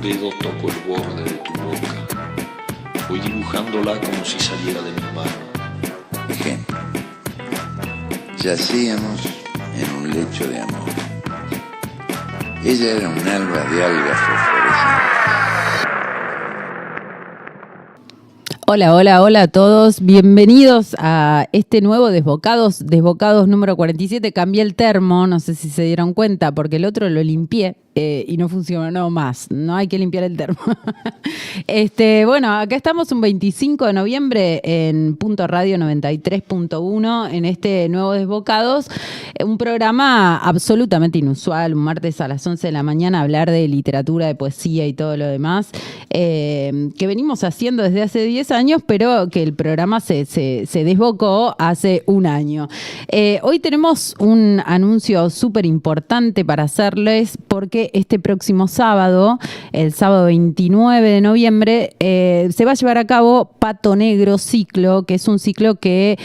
dedo toco el borde de tu boca. Voy dibujándola como si saliera de mi mano. Ejemplo. Yacíamos en un lecho de amor. Ella era un alba de algas fosforescentes. Hola, hola, hola a todos. Bienvenidos a este nuevo Desbocados número 47. Cambié el termo, no sé si se dieron cuenta, porque el otro lo limpié y no funcionó más. No hay que limpiar el termo. Bueno, acá estamos un 25 de noviembre en Punto Radio 93.1 en este nuevo Desbocados. Un programa absolutamente inusual, un martes a las 11 de la mañana, hablar de literatura, de poesía y todo lo demás, que venimos haciendo desde hace 10 años, pero que el programa se desbocó hace un año. Hoy tenemos un anuncio súper importante para hacerles, porque este próximo sábado, el sábado 29 de noviembre, se va a llevar a cabo Pato Negro Ciclo, que es un ciclo que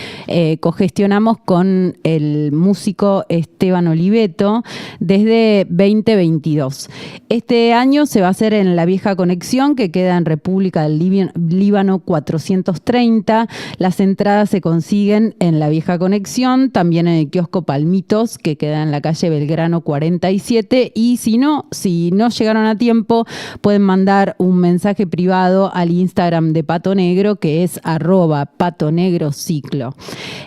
cogestionamos con el músico Esteban Oliveto desde 2022. Este año se va a hacer en la Vieja Conexión, que queda en República del Líbano 430. Las entradas se consiguen en la Vieja Conexión, también en el kiosco Palmitos, que queda en la calle Belgrano 47. Y si no llegaron a tiempo, pueden mandar un mensaje privado al Instagram de Pato Negro, que es @patonegrociclo.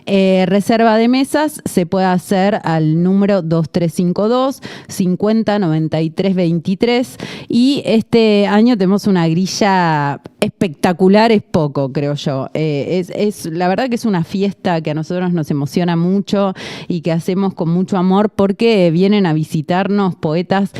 Reserva de mesas se puede hacer al número 2352 50 93 23. Y este año tenemos una grilla espectacular, es poco, creo yo. La verdad que es una fiesta que a nosotros nos emociona mucho y que hacemos con mucho amor, porque vienen a visitarnos poetas,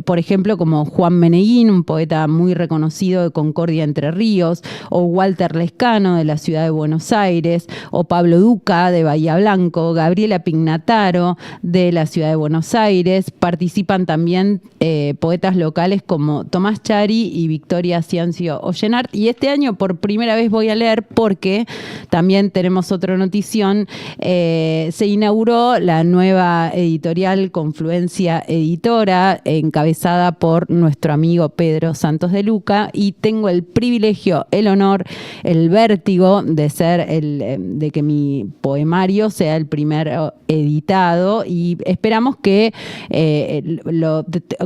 por ejemplo, como Juan Meneguín, un poeta muy reconocido de Concordia, Entre Ríos, o Walter Lescano, de la ciudad de Buenos Aires, o Pablo Duca, de Bahía Blanco, Gabriela Pignataro, de la ciudad de Buenos Aires. Participan también poetas locales como Tomás Chari y Victoria Ciancio Ollenart. Y este año por primera vez voy a leer, porque también tenemos otra notición. Se inauguró la nueva editorial Confluencia Editora, encabezada por nuestro amigo Pedro Santos de Luca, y tengo el privilegio, el honor, el vértigo de ser de que mi poemario sea el primero editado, y esperamos que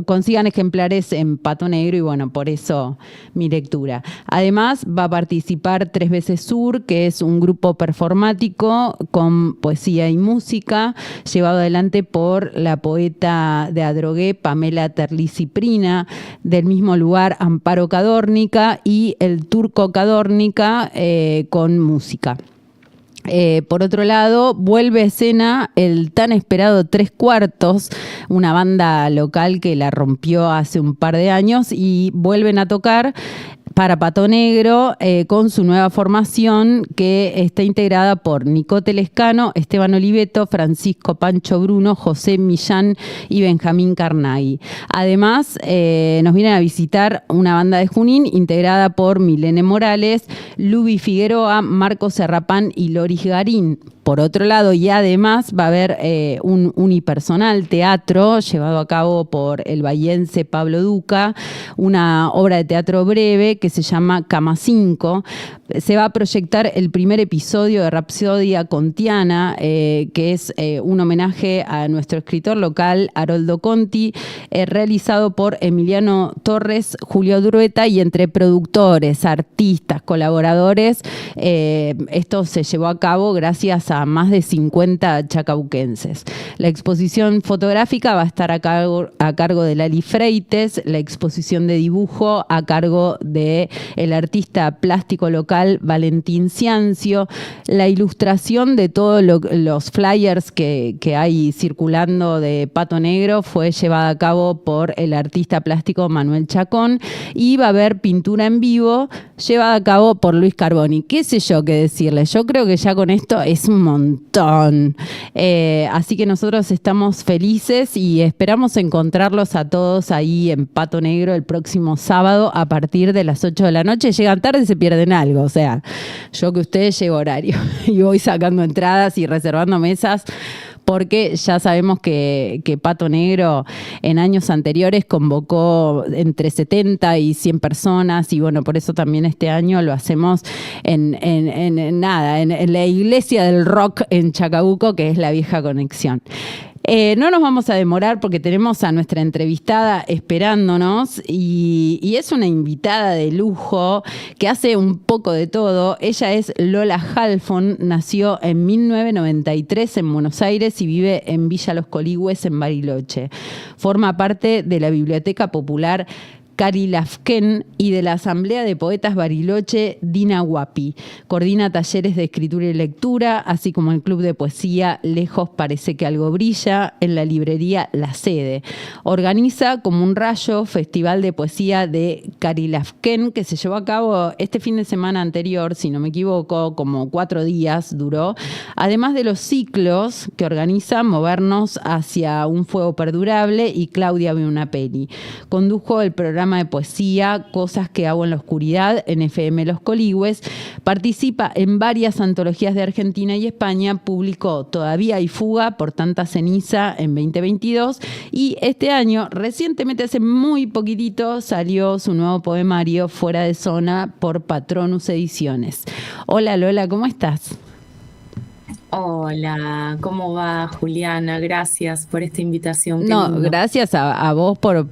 consigan ejemplares en Pato Negro, y bueno, por eso mi lectura. Además va a participar Tres Veces Sur, que es un grupo performático con poesía y música, llevado adelante por la poeta de Adrogué, Pamela Terliciprina, del mismo lugar Amparo Cadórnica, y el Turco Cadórnica con música. Por otro lado, vuelve a escena el tan esperado Tres Cuartos, una banda local que la rompió hace un par de años, y vuelven a tocar para Pato Negro con su nueva formación, que está integrada por Nicote Lescano, Esteban Oliveto, Francisco Pancho Bruno, José Millán y Benjamín Carnaghi. Además, nos vienen a visitar una banda de Junín integrada por Milene Morales, Lubi Figueroa, Marco Serrapán y Loris Garín. Por otro lado, y además va a haber un unipersonal teatro llevado a cabo por el bahiense Pablo Duca, una obra de teatro breve que se llama Cama 5. Se va a proyectar el primer episodio de Rapsodia Contiana, que es un homenaje a nuestro escritor local, Haroldo Conti, realizado por Emiliano Torres, Julio Drueta, y entre productores, artistas, colaboradores. Esto se llevó a cabo gracias a más de 50 chacabuquenses. La exposición fotográfica va a estar a cargo de Lali Freites, la exposición de dibujo a cargo de el artista plástico local Valentín Ciancio, la ilustración de todos los flyers que hay circulando de Pato Negro fue llevada a cabo por el artista plástico Manuel Chacón, y va a haber pintura en vivo llevada a cabo por Luis Carboni. ¿Qué sé yo qué decirles? Yo creo que ya con esto es un montón. Así que nosotros estamos felices y esperamos encontrarlos a todos ahí en Pato Negro el próximo sábado a partir de las 8 de la noche. Llegan tarde y se pierden algo. O sea, yo que ustedes llevo horario y voy sacando entradas y reservando mesas porque ya sabemos que Pato Negro en años anteriores convocó entre 70 y 100 personas, y bueno, por eso también este año lo hacemos en la iglesia del rock en Chacabuco, que es la Vieja Conexión. No nos vamos a demorar porque tenemos a nuestra entrevistada esperándonos y es una invitada de lujo que hace un poco de todo. Ella es Lola Halfon, nació en 1993 en Buenos Aires y vive en Villa Los Coligües en Bariloche. Forma parte de la Biblioteca Popular Cari Lafken y de la Asamblea de Poetas Bariloche Dina Guapi. Coordina talleres de escritura y lectura, así como el club de poesía Lejos parece que algo brilla en la librería La Sede. Organiza como un rayo festival de poesía de Cari Lafken que se llevó a cabo este fin de semana anterior, si no me equivoco, como 4 días duró. Además de los ciclos que organiza Movernos hacia un fuego perdurable y Claudia ve una peli. Condujo el programa de poesía Cosas que hago en la oscuridad en FM Los Coligües, participa en varias antologías de Argentina y España, publicó Todavía hay fuga por tanta ceniza en 2022 y este año, recientemente, hace muy poquitito, salió su nuevo poemario Fuera de Zona por Patronus Ediciones. Hola Lola, ¿cómo estás? Hola, ¿cómo va, Juliana? Gracias por esta invitación. Qué No, lindo. gracias a vos por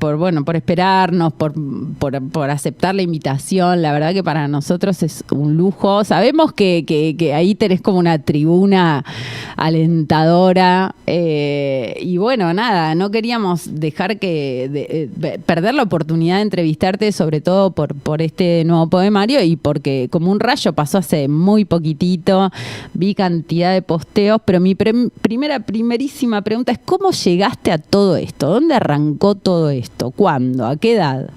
esperarnos, por aceptar la invitación. La verdad que para nosotros es un lujo. Sabemos que ahí tenés como una tribuna alentadora y bueno, nada, no queríamos dejar perder la oportunidad de entrevistarte, sobre todo por este nuevo poemario y porque como un rayo pasó hace muy poquitito, vi cantidad de posteos, pero mi primerísima pregunta es ¿cómo llegaste a todo esto? ¿Dónde arrancó todo esto? ¿Cuándo? ¿A qué edad?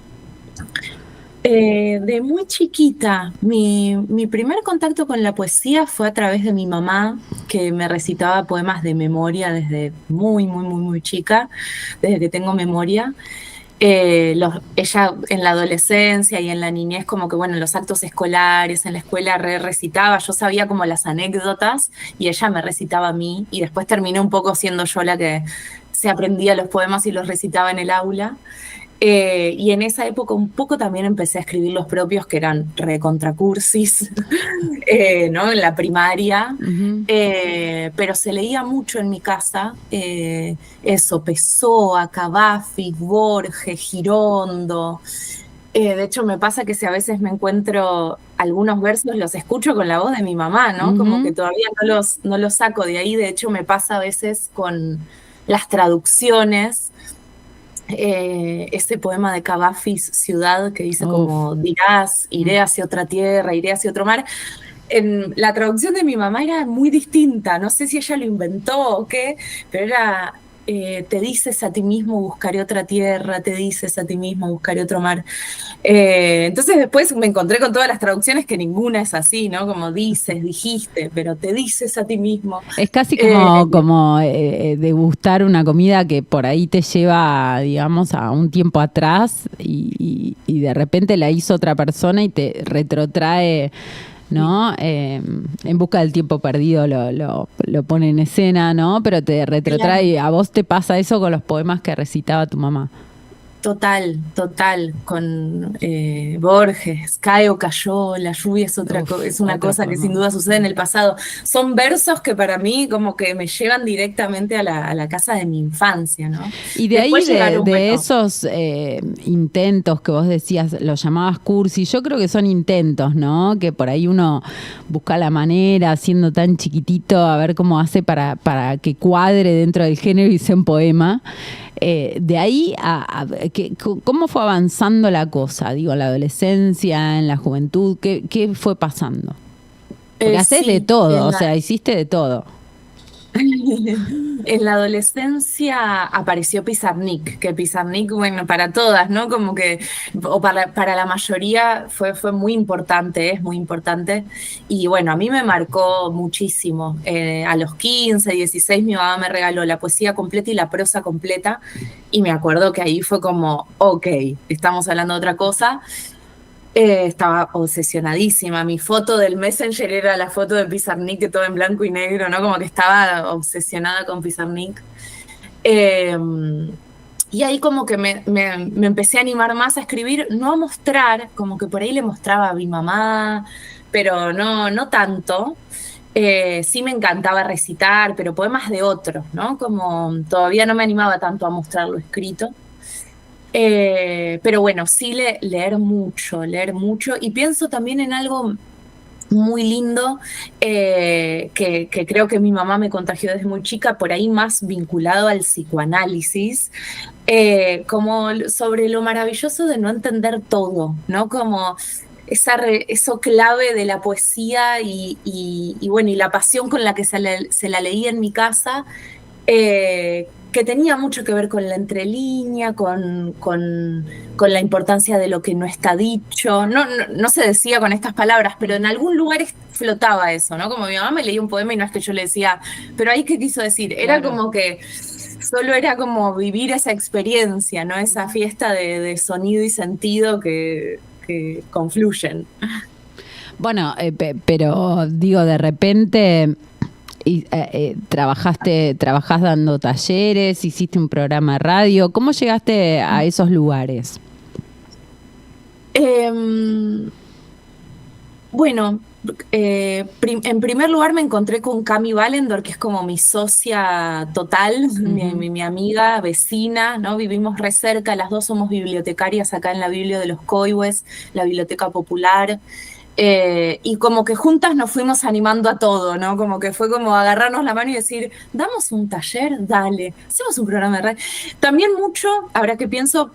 De muy chiquita, mi primer contacto con la poesía fue a través de mi mamá, que me recitaba poemas de memoria desde muy chica, desde que tengo memoria. Ella en la adolescencia y en la niñez, como que bueno, en los actos escolares, en la escuela recitaba, yo sabía como las anécdotas y ella me recitaba a mí y después terminé un poco siendo yo la que se aprendía los poemas y los recitaba en el aula. Y en esa época un poco también empecé a escribir los propios que eran recontracursis, ¿no? En la primaria, pero se leía mucho en mi casa, eso, Pessoa, Cavafis, Borges, Girondo. De hecho me pasa que si a veces me encuentro algunos versos los escucho con la voz de mi mamá, ¿no? Como que todavía no los saco de ahí. De hecho me pasa a veces con las traducciones. Ese poema de Cavafis, Ciudad, que dice como dirás, iré hacia otra tierra, iré hacia otro mar. En la traducción de mi mamá era muy distinta, no sé si ella lo inventó o qué, pero era te dices a ti mismo buscaré otra tierra, te dices a ti mismo buscaré otro mar. Entonces después me encontré con todas las traducciones que ninguna es así, ¿no? Como dices, dijiste, pero te dices a ti mismo. Es casi como degustar una comida que por ahí te lleva, digamos, a un tiempo atrás y de repente la hizo otra persona y te retrotrae, ¿no? En busca del tiempo perdido lo pone en escena, ¿no? Pero te retrotrae. Claro. ¿A vos te pasa eso con los poemas que recitaba tu mamá? Total, con Borges, cae o cayó, la lluvia es es una cosa que sin duda sucede en el pasado. Son versos que para mí como que me llevan directamente a la casa de mi infancia, ¿no? Y de Después ahí, llegaron, de esos intentos que vos decías, los llamabas cursi, yo creo que son intentos, ¿no? Que por ahí uno busca la manera, siendo tan chiquitito, a ver cómo hace para que cuadre dentro del género y sea un poema. De ahí ¿cómo fue avanzando la cosa? Digo, en la adolescencia, en la juventud, ¿qué fue pasando? Porque haces de todo, o sea, hiciste de todo. En la adolescencia apareció Pizarnik, que Pizarnik, bueno, para todas, ¿no? Como que, o para la mayoría fue muy importante, es muy importante. Y bueno, a mí me marcó muchísimo. A los 15, 16 mi mamá me regaló la poesía completa y la prosa completa. Y me acuerdo que ahí fue como, ok, estamos hablando de otra cosa. Estaba obsesionadísima. Mi foto del Messenger era la foto de Pizarnik, todo en blanco y negro, ¿no? Como que estaba obsesionada con Pizarnik. Eh, y ahí como que me empecé a animar más a escribir, no a mostrar, como que por ahí le mostraba a mi mamá, pero no tanto. Sí me encantaba recitar, pero poemas de otros, ¿no? Como todavía no me animaba tanto a mostrar lo escrito. Pero bueno, sí leer mucho. Y pienso también en algo muy lindo que creo que mi mamá me contagió desde muy chica, por ahí más vinculado al psicoanálisis, como sobre lo maravilloso de no entender todo, ¿no? Como eso clave de la poesía y bueno, y la pasión con la que se la leía en mi casa, que tenía mucho que ver con la entrelínea, con la importancia de lo que no está dicho. No se decía con estas palabras, pero en algún lugar flotaba eso, ¿no? Como mi mamá me leía un poema y no es que yo le decía, pero ahí qué quiso decir. Era Claro. como que solo era como vivir esa experiencia, ¿no? Esa fiesta de sonido y sentido que confluyen. Bueno, pero digo, de repente trabajás dando talleres, hiciste un programa de radio. ¿Cómo llegaste a esos lugares? Bueno, en primer lugar me encontré con Cami Valendor, que es como mi socia total, mi amiga, vecina, ¿no? Vivimos re cerca, las dos somos bibliotecarias acá en la Biblia de los Coihues, la Biblioteca Popular. Y como que juntas nos fuimos animando a todo, ¿no? Como que fue como agarrarnos la mano y decir, ¿damos un taller? Dale. Hacemos un programa de radio. También mucho, ahora que pienso,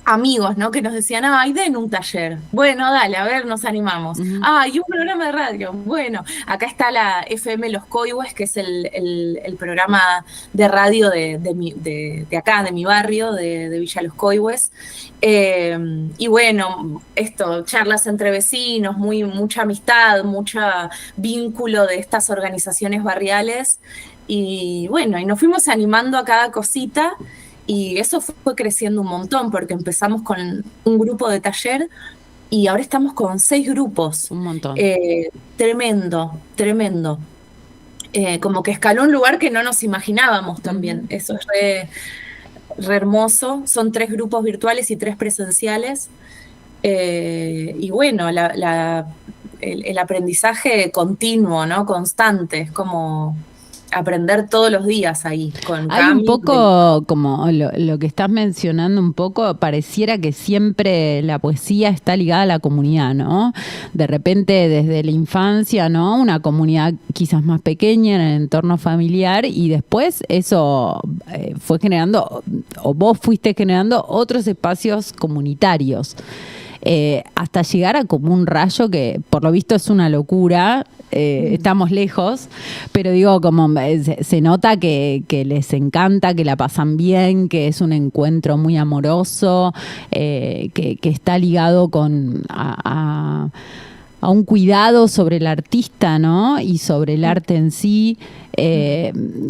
amigos, ¿no? Que nos decían, ay, den un taller. Bueno, dale, a ver, nos animamos. Y un programa de radio. Bueno, acá está la FM Los Coihues, que es el programa de radio de acá, de mi barrio, de Villa Los Coihues. Y bueno, charlas entre vecinos, mucha amistad, mucho vínculo de estas organizaciones barriales. Y bueno, y nos fuimos animando a cada cosita. Y eso fue creciendo un montón, porque empezamos con un grupo de taller y ahora estamos con 6 grupos. Un montón. Tremendo. Como que escaló un lugar que no nos imaginábamos también. Eso es re hermoso. Son 3 grupos virtuales y 3 presenciales. Y bueno, el aprendizaje continuo, ¿no? Constante. Es como aprender todos los días ahí con Hay Cami. un poco, como lo que estás mencionando un poco, pareciera que siempre la poesía está ligada a la comunidad, ¿no? De repente desde la infancia, ¿no? Una comunidad quizás más pequeña en el entorno familiar y después eso fue generando, o vos fuiste generando otros espacios comunitarios. Hasta llegar a como un rayo que por lo visto es una locura, estamos lejos, pero digo, como se nota que les encanta, que la pasan bien, que es un encuentro muy amoroso, que está ligado a un cuidado sobre el artista, ¿no? Y sobre el arte en sí.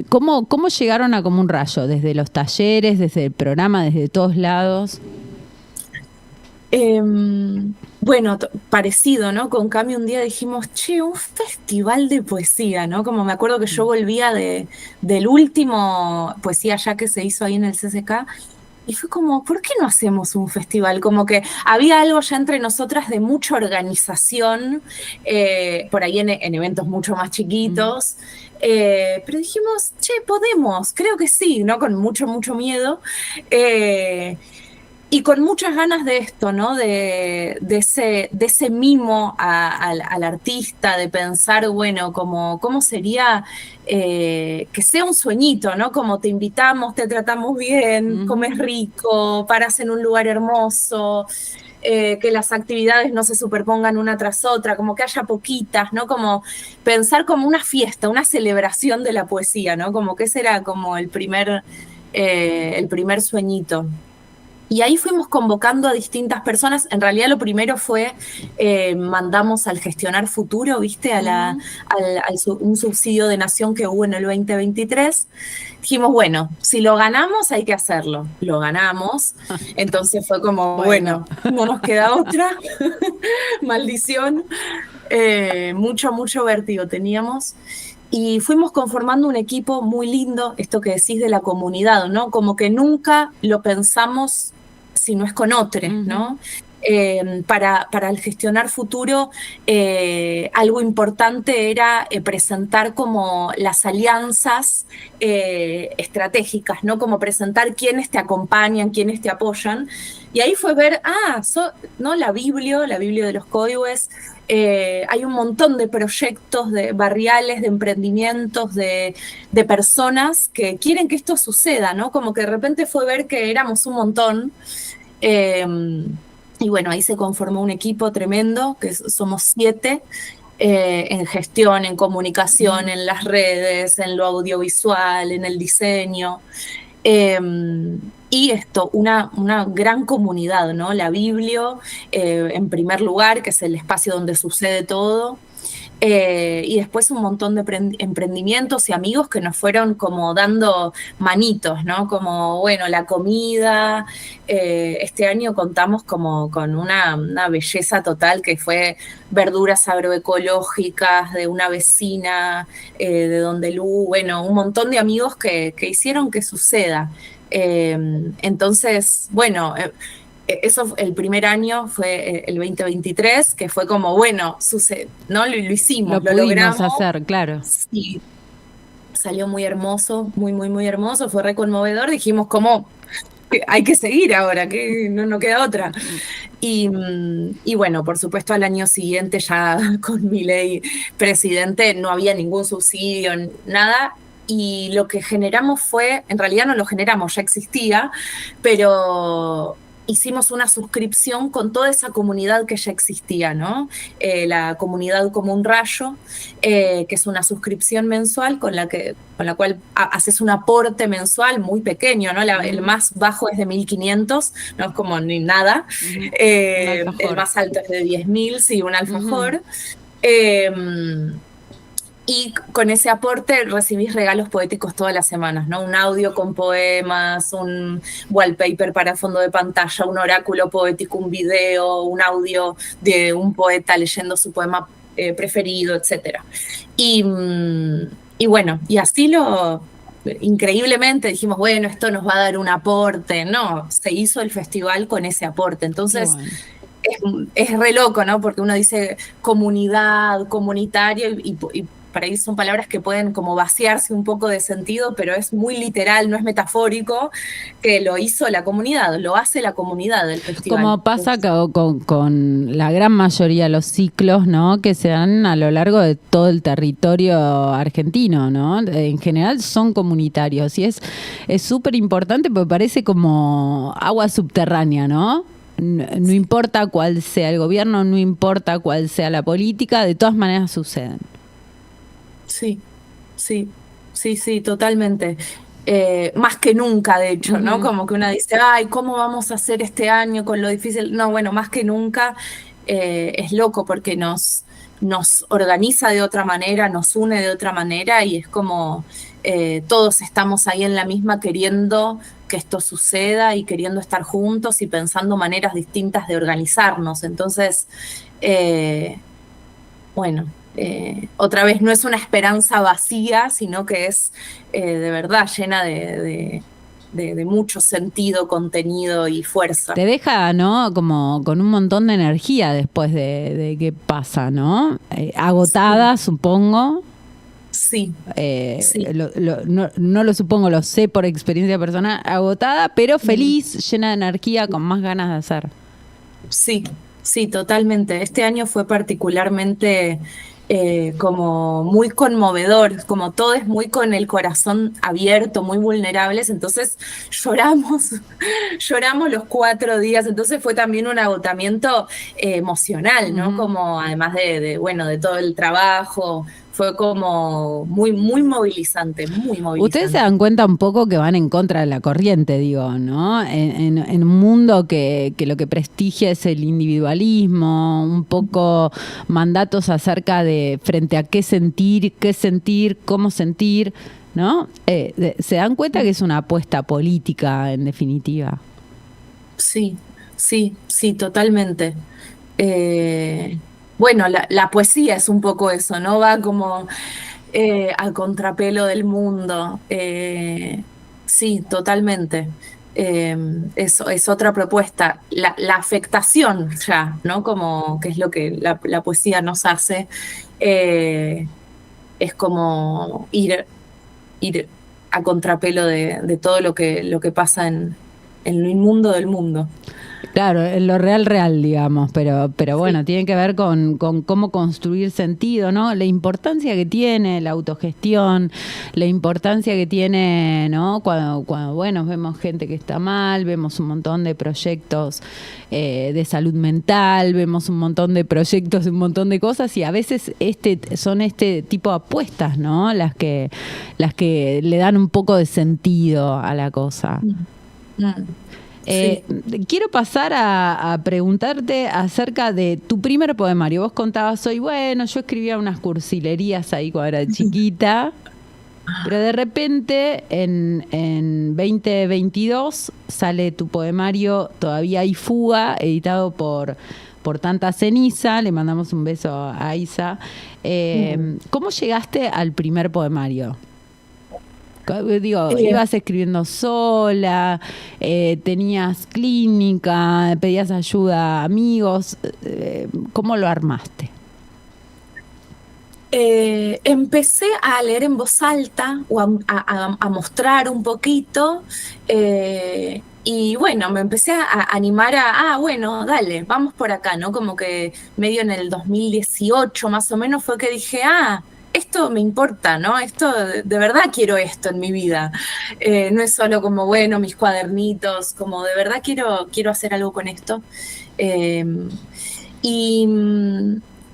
¿Cómo llegaron a como un rayo? ¿Desde los talleres, desde el programa, desde todos lados? Bueno, parecido, ¿no? Con Cami un día dijimos, che, un festival de poesía, ¿no? Como me acuerdo que yo volvía del último poesía ya que se hizo ahí en el CCK, y fue como, ¿por qué no hacemos un festival? Como que había algo ya entre nosotras de mucha organización, por ahí en eventos mucho más chiquitos, pero dijimos, che, podemos, creo que sí, ¿no? Con mucho miedo. Y con muchas ganas de esto, ¿no? De ese mimo al artista, de pensar, bueno, cómo sería que sea un sueñito, ¿no? Como te invitamos, te tratamos bien, comes rico, paras en un lugar hermoso, que las actividades no se superpongan una tras otra, como que haya poquitas, ¿no? Como pensar como una fiesta, una celebración de la poesía, ¿no? Como que ese era como el primer sueñito. Y ahí fuimos convocando a distintas personas. En realidad lo primero fue, mandamos al Gestionar Futuro, ¿viste? Un subsidio de nación que hubo en el 2023. Dijimos, bueno, si lo ganamos hay que hacerlo. Lo ganamos. Entonces fue como, bueno, no nos queda otra. Maldición. Mucho vértigo teníamos. Y fuimos conformando un equipo muy lindo, esto que decís de la comunidad, ¿no? Como que nunca lo pensamos si no es con otros, ¿no? Para el Gestionar Futuro, algo importante era presentar como las alianzas estratégicas, ¿no? Como presentar quiénes te acompañan, quiénes te apoyan. Y ahí fue ver, ¿no? La Biblia de los Coihues. Hay un montón de proyectos barriales, de emprendimientos, de personas que quieren que esto suceda, ¿no? Como que de repente fue ver que éramos un montón. Y bueno, ahí se conformó un equipo tremendo, que somos 7, en gestión, en comunicación, en las redes, en lo audiovisual, en el diseño. Y esto, una gran comunidad, ¿no? La Biblia, en primer lugar, que es el espacio donde sucede todo. Y después un montón de emprendimientos y amigos que nos fueron como dando manitos, ¿no? Como, bueno, la comida. Este año contamos como con una belleza total que fue verduras agroecológicas de una vecina, de Donde Lu, bueno, un montón de amigos que hicieron que suceda. Entonces, bueno, eso, el primer año fue el 2023, que fue como, bueno, ¿no? Lo hicimos, lo logramos hacer, claro. Sí, salió muy hermoso, muy hermoso, fue re conmovedor. Dijimos, como, hay que seguir ahora, que no queda otra. Y bueno, por supuesto, al año siguiente, ya con Milei presidente, no había ningún subsidio, nada. Y lo que generamos fue, en realidad no lo generamos, ya existía, pero hicimos una suscripción con toda esa comunidad que ya existía, ¿no? La comunidad como un rayo, que es una suscripción mensual con la cual haces un aporte mensual muy pequeño, ¿no? El más bajo es de 1.500, no es como ni nada. El más alto es de 10.000, sí, un alfajor. Y con ese aporte recibís regalos poéticos todas las semanas, ¿no? Un audio con poemas, un wallpaper para fondo de pantalla, un oráculo poético, un video, un audio de un poeta leyendo su poema preferido, etc. Y bueno, y así increíblemente dijimos, bueno, esto nos va a dar un aporte. No, se hizo el festival con ese aporte. Entonces, es re loco, ¿no? Porque uno dice comunidad, comunitario, y para ahí son palabras que pueden como vaciarse un poco de sentido, pero es muy literal, no es metafórico, que lo hizo la comunidad, lo hace la comunidad del festival. Como pasa con la gran mayoría de los ciclos, ¿no? Que se dan a lo largo de todo el territorio argentino, ¿no? En general son comunitarios y es súper importante porque parece como agua subterránea, ¿no? No importa cuál sea el gobierno, no importa cuál sea la política, de todas maneras suceden. Sí, totalmente. Más que nunca, de hecho, ¿no? Como que una dice, ay, ¿cómo vamos a hacer este año con lo difícil? No, bueno, más que nunca es loco porque nos organiza de otra manera, nos une de otra manera y es como todos estamos ahí en la misma queriendo que esto suceda y queriendo estar juntos y pensando maneras distintas de organizarnos. Entonces, bueno, otra vez no es una esperanza vacía, sino que es de verdad llena de mucho sentido, contenido y fuerza. Te deja, ¿no? Como con un montón de energía después de qué pasa, ¿no? Agotada, sí. Supongo. Sí. Sí. No lo supongo, lo sé por experiencia personal, agotada, pero feliz, llena de energía, con más ganas de hacer. Sí, totalmente. Este año fue particularmente como muy conmovedor, como todo es muy con el corazón abierto, muy vulnerables, entonces lloramos los 4 días, entonces fue también un agotamiento emocional, ¿no? Como además de todo el trabajo, fue como muy, muy movilizante, muy movilizante. Ustedes se dan cuenta un poco que van en contra de la corriente, digo, ¿no? En un mundo que lo que prestigia es el individualismo, un poco mandatos acerca de frente a qué sentir, cómo sentir, ¿no? Se dan cuenta que es una apuesta política, en definitiva. Sí, sí, sí, totalmente. Bueno, la poesía es un poco eso, ¿no? Va como al contrapelo del mundo. Sí, totalmente. Eso es otra propuesta. La afectación ya, ¿no? Como que es lo que la poesía nos hace. Es como ir a contrapelo de todo lo que pasa en lo inmundo del mundo. Claro, en lo real, digamos, pero bueno, Sí. tiene que ver con cómo construir sentido, ¿no? La importancia que tiene la autogestión, la importancia que tiene, ¿no? Cuando bueno, vemos gente que está mal, vemos un montón de proyectos de salud mental, vemos un montón de proyectos, un montón de cosas, y a veces son este tipo de apuestas, ¿no? Las que le dan un poco de sentido a la cosa. Mm. Sí. Quiero pasar a preguntarte acerca de tu primer poemario. Vos contabas hoy, bueno, yo escribía unas cursilerías ahí cuando era chiquita, pero de repente en 2022 sale tu poemario Todavía hay fuga, editado por Tanta Ceniza. Le mandamos un beso a Isa. ¿Cómo llegaste al primer poemario? Digo, ibas escribiendo sola, tenías clínica, pedías ayuda a amigos, ¿cómo lo armaste? Empecé a leer en voz alta o a mostrar un poquito, y bueno, me empecé a animar bueno, dale, vamos por acá, ¿no? Como que medio en el 2018 más o menos fue que dije, esto me importa, ¿no? Esto, de verdad quiero esto en mi vida. No es solo como, bueno, mis cuadernitos, como de verdad quiero hacer algo con esto. Y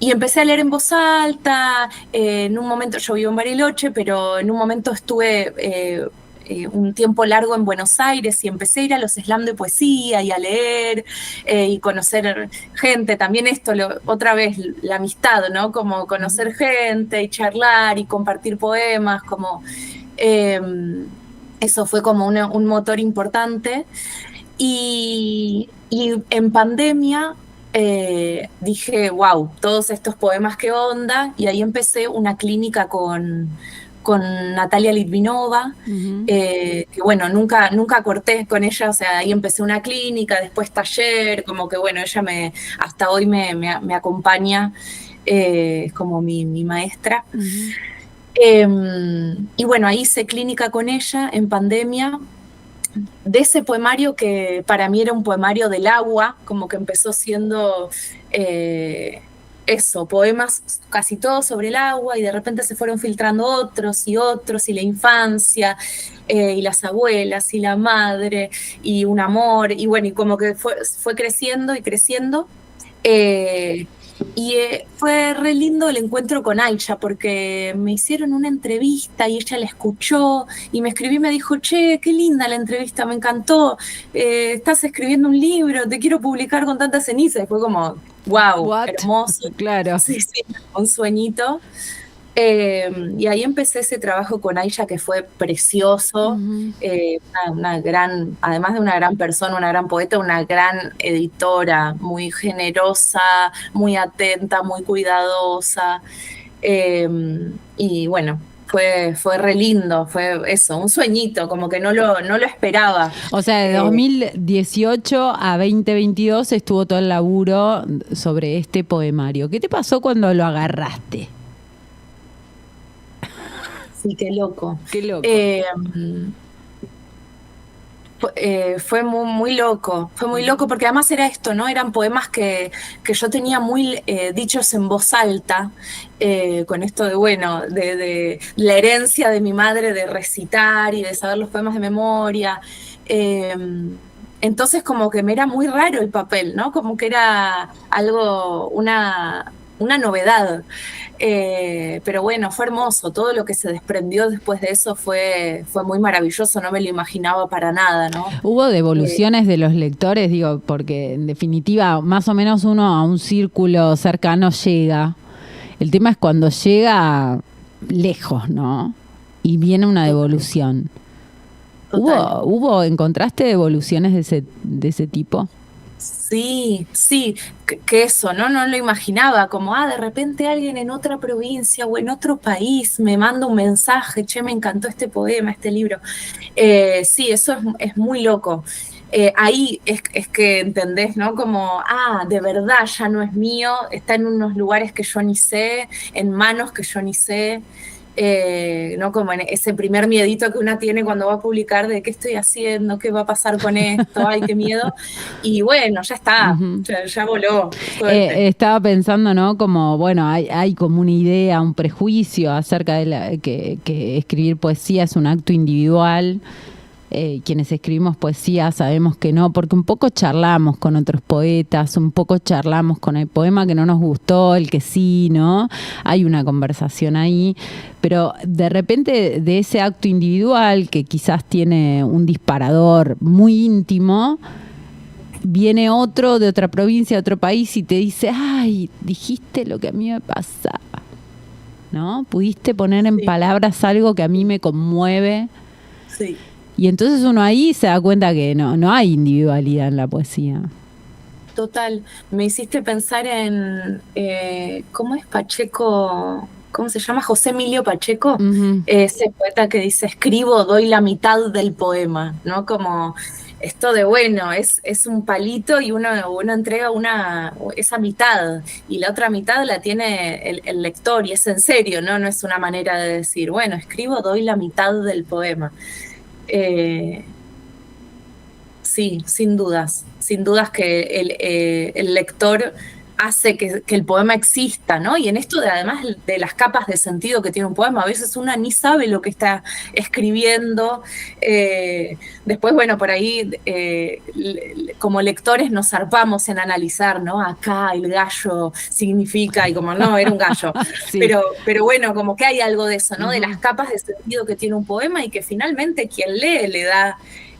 empecé a leer en voz alta. En un momento, yo vivo en Bariloche, pero en un momento estuve un tiempo largo en Buenos Aires y empecé a ir a los slams de poesía y a leer y conocer gente. También esto, otra vez, la amistad, ¿no? Como conocer gente y charlar y compartir poemas, como eso fue como un motor importante. Y en pandemia dije, wow, todos estos poemas, qué onda, y ahí empecé una clínica con Natalia Litvinova, que bueno, nunca corté con ella, o sea, ahí empecé una clínica, después taller, como que bueno, ella hasta hoy me acompaña, es como mi maestra. Y bueno, ahí hice clínica con ella en pandemia, de ese poemario que para mí era un poemario del agua, como que empezó siendo eso, poemas casi todos sobre el agua, y de repente se fueron filtrando otros, y la infancia, y las abuelas, y la madre, y un amor, y bueno, y como que fue creciendo y creciendo. Fue re lindo el encuentro con Aisha, porque me hicieron una entrevista y ella la escuchó y me escribió y me dijo, che, qué linda la entrevista, me encantó, estás escribiendo un libro, te quiero publicar con Tanta Ceniza. Y fue como, wow, hermoso. Claro. Sí, un sueñito. Y ahí empecé ese trabajo con Aisha, que fue precioso. Una gran, además de una gran persona, una gran poeta, una gran editora, muy generosa, muy atenta, muy cuidadosa. Y bueno, fue re lindo, fue eso, un sueñito, como que no lo esperaba. O sea, de 2018 a 2022 estuvo todo el laburo sobre este poemario. ¿Qué te pasó cuando lo agarraste? Sí, qué loco. Qué loco. Fue muy loco, porque además era esto, ¿no? Eran poemas que yo tenía muy dichos en voz alta, con esto de, bueno, de la herencia de mi madre de recitar y de saber los poemas de memoria. Entonces como que me era muy raro el papel, ¿no? Como que era algo, una novedad. Pero bueno, fue hermoso, todo lo que se desprendió después de eso fue muy maravilloso, no me lo imaginaba para nada, ¿no? ¿Hubo devoluciones de los lectores? Digo, porque en definitiva, más o menos uno a un círculo cercano llega. El tema es cuando llega lejos, ¿no? Y viene una devolución. Total. ¿Encontraste devoluciones de ese tipo? Sí, sí, que eso, ¿no? No lo imaginaba, como, de repente alguien en otra provincia o en otro país me manda un mensaje, che, me encantó este poema, este libro. Sí, eso es muy loco. Ahí es que entendés, ¿no? Como, de verdad ya no es mío, está en unos lugares que yo ni sé, en manos que yo ni sé. ¿No? Como en ese primer miedito que una tiene cuando va a publicar de qué estoy haciendo, qué va a pasar con esto, ay, qué miedo. Y bueno, ya está, ya voló. Estaba pensando, ¿no? Como, bueno, hay como una idea, un prejuicio acerca de que escribir poesía es un acto individual. Quienes escribimos poesía sabemos que no, porque un poco charlamos con otros poetas, un poco charlamos con el poema que no nos gustó, el que sí, ¿no? Hay una conversación ahí, pero de repente de ese acto individual que quizás tiene un disparador muy íntimo, viene otro de otra provincia, de otro país y te dice, ay, dijiste lo que a mí me pasaba, ¿no? Pudiste poner en palabras algo que a mí me conmueve. Sí. Y entonces uno ahí se da cuenta que no hay individualidad en la poesía. Total, me hiciste pensar en, ¿cómo es Pacheco? ¿Cómo se llama? José Emilio Pacheco, ese poeta que dice, escribo, doy la mitad del poema, ¿no? Como esto de, bueno, es un palito y uno entrega esa mitad y la otra mitad la tiene el lector y es en serio, ¿no? No es una manera de decir, bueno, escribo, doy la mitad del poema. Sí, sin dudas que el lector hace que el poema exista, ¿no? Y en esto además de las capas de sentido que tiene un poema, a veces una ni sabe lo que está escribiendo. Después, bueno, por ahí como lectores nos zarpamos en analizar, ¿no? Acá el gallo significa, y como no, era un gallo. Sí. Pero bueno, como que hay algo de eso, ¿no? De las capas de sentido que tiene un poema y que finalmente quien lee le da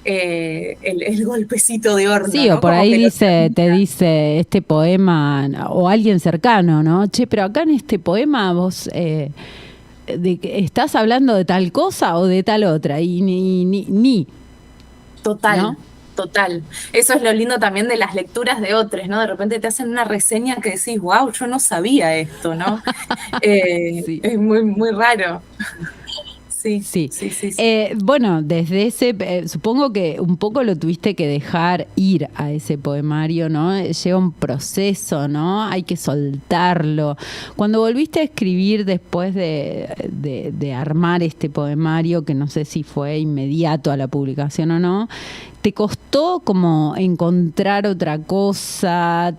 el golpecito de horno. Sí, ¿no? O por como ahí te dice este poema, o alguien cercano, ¿no? Che, pero acá en este poema vos estás hablando de tal cosa o de tal otra, y ni. Total. ¿No? Total. Eso es lo lindo también de las lecturas de otros, ¿no? De repente te hacen una reseña que decís, wow, yo no sabía esto, ¿no? Sí. Es muy, muy raro. Sí. Bueno, desde ese, supongo que un poco lo tuviste que dejar ir a ese poemario, ¿no? Lleva un proceso, ¿no? Hay que soltarlo. Cuando volviste a escribir después de armar este poemario, que no sé si fue inmediato a la publicación o no, ¿te costó como encontrar otra cosa,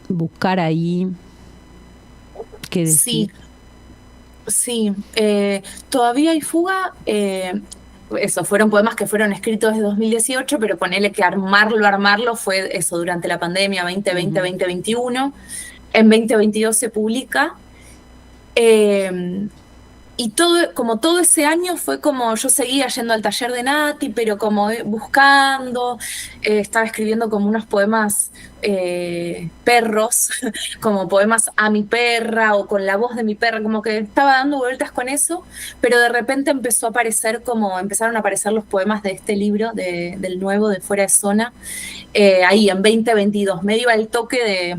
buscar ahí? ¿Qué decir? Sí, Todavía hay fuga. Eso, fueron poemas que fueron escritos desde 2018, pero ponele que armarlo fue eso durante la pandemia 2020, 2021. En 2022 se publica. Y como todo ese año fue como, yo seguía yendo al taller de Nati, pero como buscando, estaba escribiendo como unos poemas perros, como poemas a mi perra o con la voz de mi perra, como que estaba dando vueltas con eso, pero de repente empezaron a aparecer los poemas de este libro, del nuevo, de Fuera de Zona, ahí en 2022, medio al toque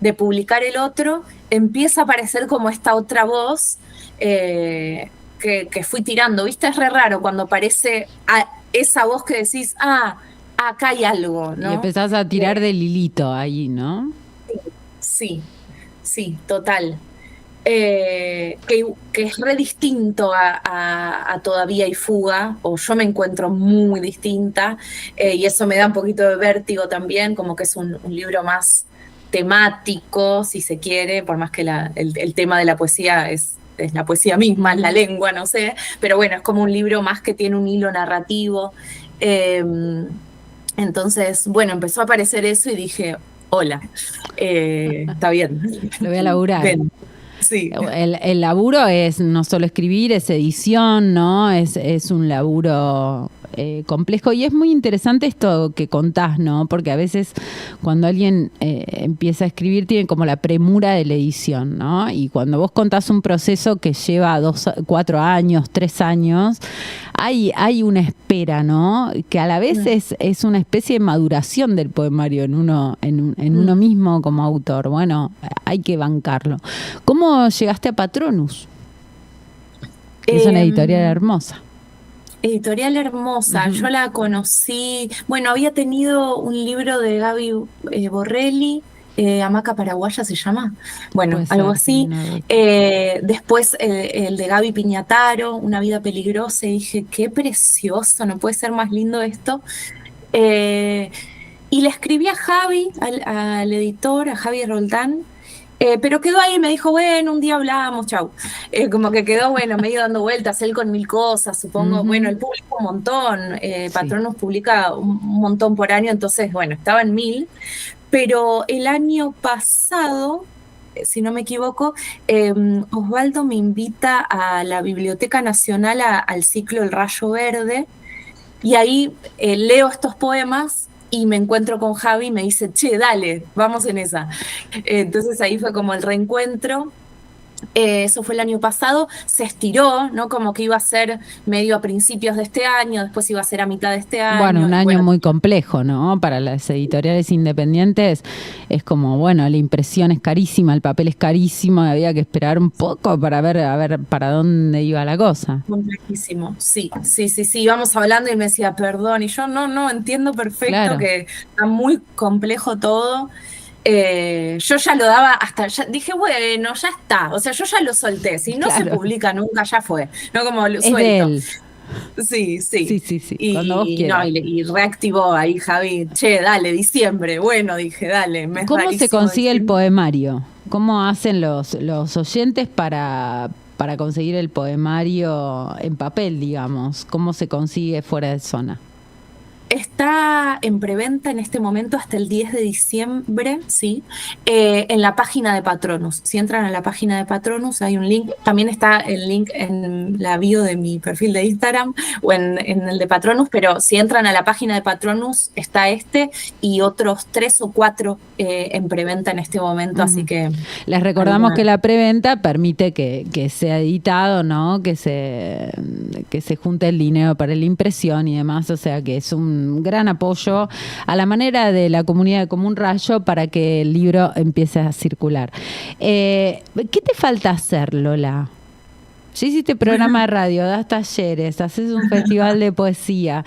de publicar el otro, empieza a aparecer como esta otra voz, que fui tirando, ¿viste? Es re raro cuando aparece esa voz que decís, acá hay algo, ¿no? Y empezás a tirar del hilito ahí, ¿no? Sí, total. Que es re distinto a Todavía hay fuga, o yo me encuentro muy distinta, y eso me da un poquito de vértigo también, como que es un libro más temático, si se quiere, por más que el tema de la poesía es la poesía misma, es la lengua, no sé, pero bueno, es como un libro más que tiene un hilo narrativo. Entonces, bueno, empezó a aparecer eso y dije, hola, está bien. Lo voy a laburar. Ven. Sí. El laburo es no solo escribir, es edición, ¿no? Es un laburo complejo y es muy interesante esto que contás, ¿no? Porque a veces cuando alguien empieza a escribir tiene como la premura de la edición, ¿no? Y cuando vos contás un proceso que lleva 4 años, 3 años, hay una espera, ¿no? Que a la vez es una especie de maduración del poemario en uno mismo como autor. Bueno, hay que bancarlo. ¿Cómo llegaste a Patronus? Es una editorial hermosa. Editorial hermosa, yo la conocí, bueno, había tenido un libro de Gaby Borrelli, Hamaca Paraguaya se llama, bueno, Puede algo ser, así. no. Después el de Gaby Piñataro, Una vida peligrosa, y dije, qué precioso, no puede ser más lindo esto. Y le escribí a Javi, al editor, a Javi Roldán, pero quedó ahí, me dijo, bueno, un día hablamos, chau. Como que quedó, bueno, medio dando vueltas, él con 1000 cosas, supongo. Bueno, él publica un montón, Patronus publica un montón por año, entonces, bueno, estaba en 1000. Pero el año pasado, si no me equivoco, Osvaldo me invita a la Biblioteca Nacional al ciclo El Rayo Verde, y ahí leo estos poemas y me encuentro con Javi y me dice, che, dale, vamos en esa. Entonces ahí fue como el reencuentro. Eso fue el año pasado, se estiró, ¿no? Como que iba a ser medio a principios de este año, después iba a ser a mitad de este año. Bueno, un año muy complejo, ¿no? Para las editoriales independientes es como, bueno, la impresión es carísima, el papel es carísimo, había que esperar un poco para ver para dónde iba la cosa. Complejísimo, sí, íbamos hablando y me decía, perdón, y yo no, entiendo perfecto, claro, que está muy complejo todo. Yo ya lo daba ya dije, bueno, ya está, o sea, yo ya lo solté, si no se publica nunca, ya fue, no como lo suelto. De él. Sí. Y, cuando vos quieras. Y reactivó ahí Javi, che, dale, diciembre, bueno, dije, dale. ¿Cómo se consigue el poemario? ¿Cómo hacen los oyentes para conseguir el poemario en papel, digamos? ¿Cómo se consigue fuera de zona? Está en preventa en este momento hasta el 10 de diciembre, ¿sí? En la página de Patronus. Si entran a la página de Patronus hay un link. También está el link en la bio de mi perfil de Instagram o en el de Patronus, pero si entran a la página de Patronus está y otros 3 o 4 en preventa en este momento, así que... Les recordamos que la preventa permite que sea editado, ¿no? Que se junte el dinero para la impresión y demás, o sea que es un gran apoyo a la manera de la comunidad de Como un Rayo para que el libro empiece a circular. ¿Qué te falta hacer, Lola? Ya hiciste programa de radio, das talleres, haces un festival de poesía.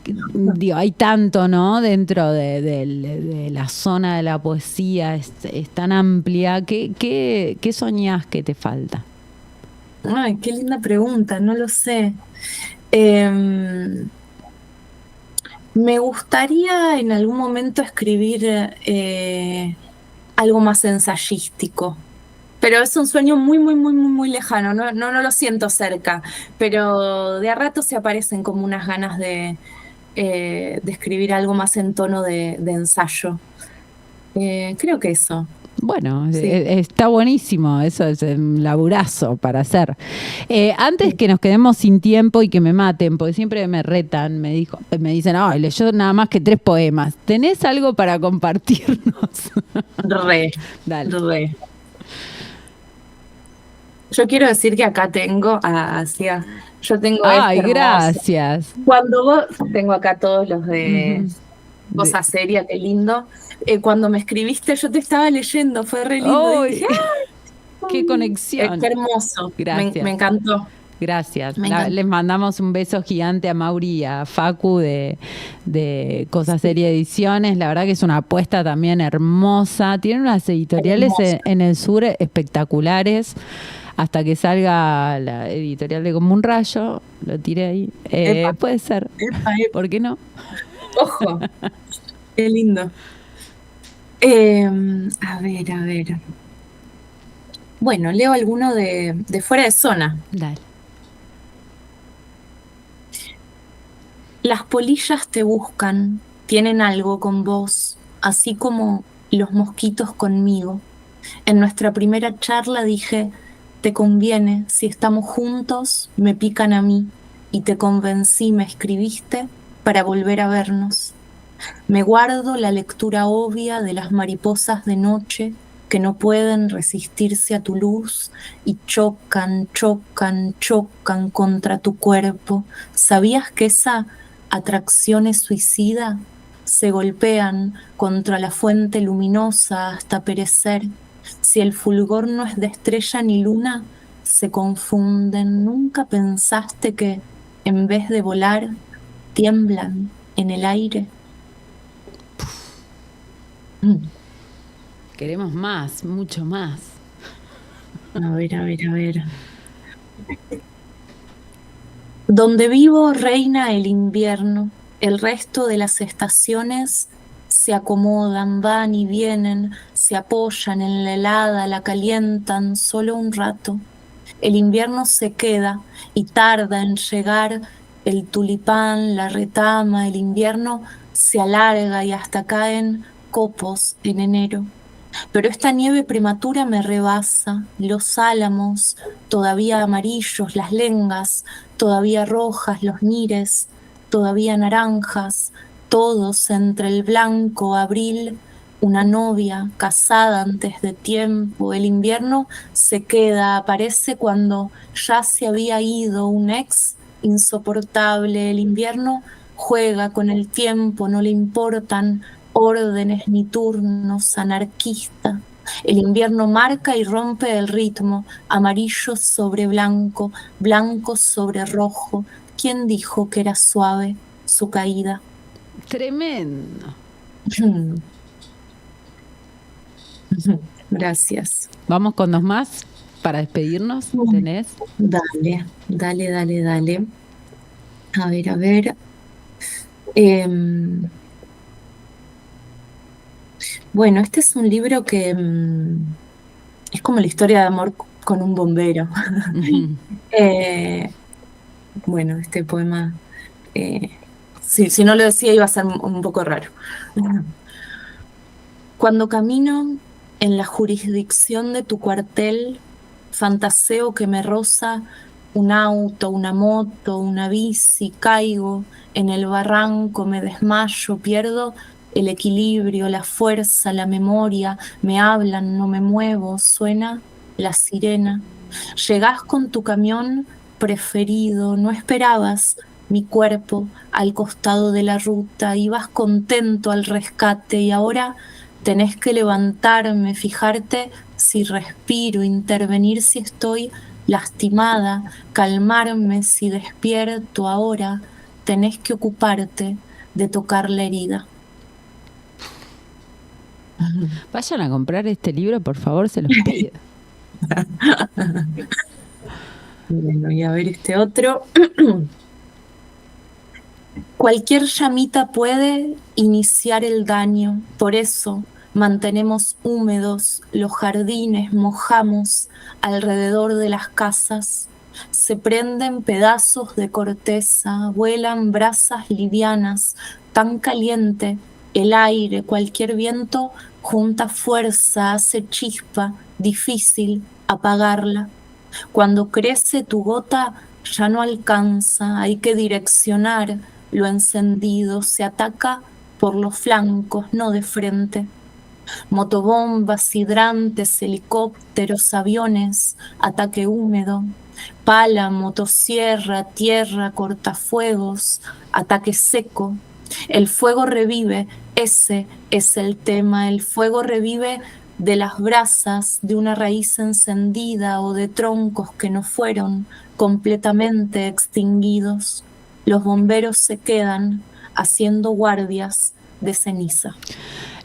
Digo, hay tanto, ¿no? Dentro de la zona de la poesía, es tan amplia. ¿Qué soñás que te falta? Ay, qué linda pregunta, no lo sé. Me gustaría en algún momento escribir algo más ensayístico, pero es un sueño muy lejano, no lo siento cerca, pero de a rato se aparecen como unas ganas de escribir algo más en tono de ensayo. Creo que eso. Bueno, sí. Está buenísimo, eso es un laburazo para hacer. Antes que nos quedemos sin tiempo y que me maten, porque siempre me retan, me dicen, ay, leyó nada más que 3 poemas. ¿Tenés algo para compartirnos? Dale. Yo quiero decir que acá tengo, yo tengo ay, gracias. Cuando vos, tengo acá todos los de Cosa Seria, qué lindo. Cuando me escribiste yo te estaba leyendo, fue re lindo. Dije, ¡qué conexión! Qué hermoso. Gracias. Me encantó. Gracias. Les mandamos un beso gigante a Mauri y a Facu de Cosa Seria Ediciones. La verdad que es una apuesta también hermosa. Tienen unas editoriales en el sur espectaculares. Hasta que salga la editorial de Como un Rayo, lo tiré ahí. Puede ser. Epa. ¿Por qué no? Ojo. Qué lindo. A ver. Bueno, leo alguno de fuera de zona. Dale. Las polillas te buscan, tienen algo con vos, así como los mosquitos conmigo. En nuestra primera charla dije, te conviene, si estamos juntos, me pican a mí, y te convencí, me escribiste para volver a vernos. Me guardo la lectura obvia de las mariposas de noche que no pueden resistirse a tu luz y chocan, chocan, chocan contra tu cuerpo. ¿Sabías que esa atracción es suicida? Se golpean contra la fuente luminosa hasta perecer. Si el fulgor no es de estrella ni luna, se confunden. ¿Nunca pensaste que, en vez de volar, tiemblan en el aire? Queremos más, mucho más. A ver, a ver, a ver. Donde vivo reina el invierno. El resto de las estaciones se acomodan, van y vienen, se apoyan en la helada, la calientan solo un rato. El invierno se queda y tarda en llegar el tulipán, la retama. El invierno se alarga y hasta caen copos en enero. Pero esta nieve prematura me rebasa, los álamos todavía amarillos, las lengas todavía rojas, los nires todavía naranjas, todos entre el blanco abril, una novia casada antes de tiempo. El invierno se queda, aparece cuando ya se había ido un ex insoportable. El invierno juega con el tiempo, no le importan órdenes ni turnos, anarquista. El invierno marca y rompe el ritmo, amarillo sobre blanco, blanco sobre rojo. ¿Quién dijo que era suave su caída? Tremendo. Gracias. Vamos con dos más para despedirnos. ¿Tenés? Dale, dale, dale, dale. A ver, a ver. Bueno, este es un libro que es como la historia de amor con un bombero. Bueno, este poema, si no lo decía iba a ser un poco raro. Cuando camino en la jurisdicción de tu cuartel, fantaseo que me roza un auto, una moto, una bici, caigo en el barranco, me desmayo, pierdo el equilibrio, la fuerza, la memoria, me hablan, no me muevo, suena la sirena. Llegás con tu camión preferido, no esperabas mi cuerpo al costado de la ruta, ibas contento al rescate y ahora tenés que levantarme, fijarte si respiro, intervenir si estoy lastimada, calmarme si despierto. Ahora tenés que ocuparte de tocar la herida. Vayan a comprar este libro, por favor, se los pido. Bueno, y a ver este otro. Cualquier llamita puede iniciar el daño, por eso mantenemos húmedos los jardines, mojamos alrededor de las casas, se prenden pedazos de corteza, vuelan brasas livianas, tan caliente el aire, cualquier viento junta fuerza, hace chispa, difícil apagarla. Cuando crece tu gota ya no alcanza, hay que direccionar lo encendido, se ataca por los flancos, no de frente. Motobombas, hidrantes, helicópteros, aviones, ataque húmedo, pala, motosierra, tierra, cortafuegos, ataque seco. El fuego revive, ese es el tema, el fuego revive de las brasas de una raíz encendida o de troncos que no fueron completamente extinguidos. Los bomberos se quedan haciendo guardias de ceniza.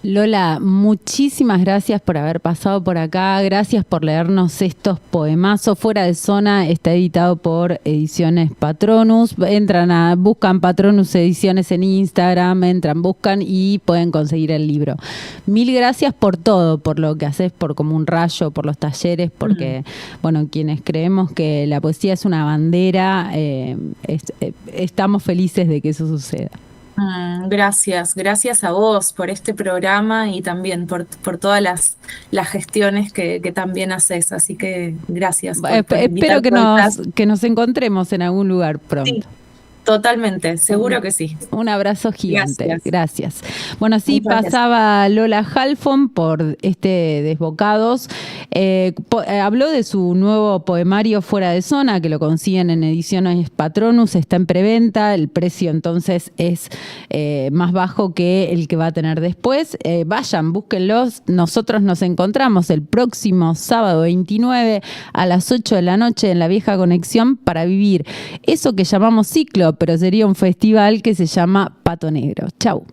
Lola, muchísimas gracias por haber pasado por acá, gracias por leernos estos poemazos. Fuera de Zona está editado por Ediciones Patronus. Buscan Patronus Ediciones en Instagram, buscan y pueden conseguir el libro. Mil gracias por todo, por lo que haces, por Como un Rayo, por los talleres, porque, bueno, quienes creemos que la poesía es una bandera, estamos felices de que eso suceda. Gracias a vos por este programa y también por todas las gestiones que también haces. Así que gracias por Espero invitar vueltas. que nos encontremos en algún lugar pronto. Sí, totalmente, seguro que sí. Un abrazo gigante. Gracias. Bueno, así Muchas gracias. pasaba Lola Halfon por Desbocados. Habló de su nuevo poemario Fuera de Zona, que lo consiguen en Ediciones Patronus, está en preventa, el precio entonces es más bajo que el que va a tener después. Vayan, búsquenlos. Nosotros nos encontramos el próximo sábado 29 a las 8 de la noche en la Vieja Conexión para vivir eso que llamamos ciclo, pero sería un festival que se llama Pato Negro. Chau.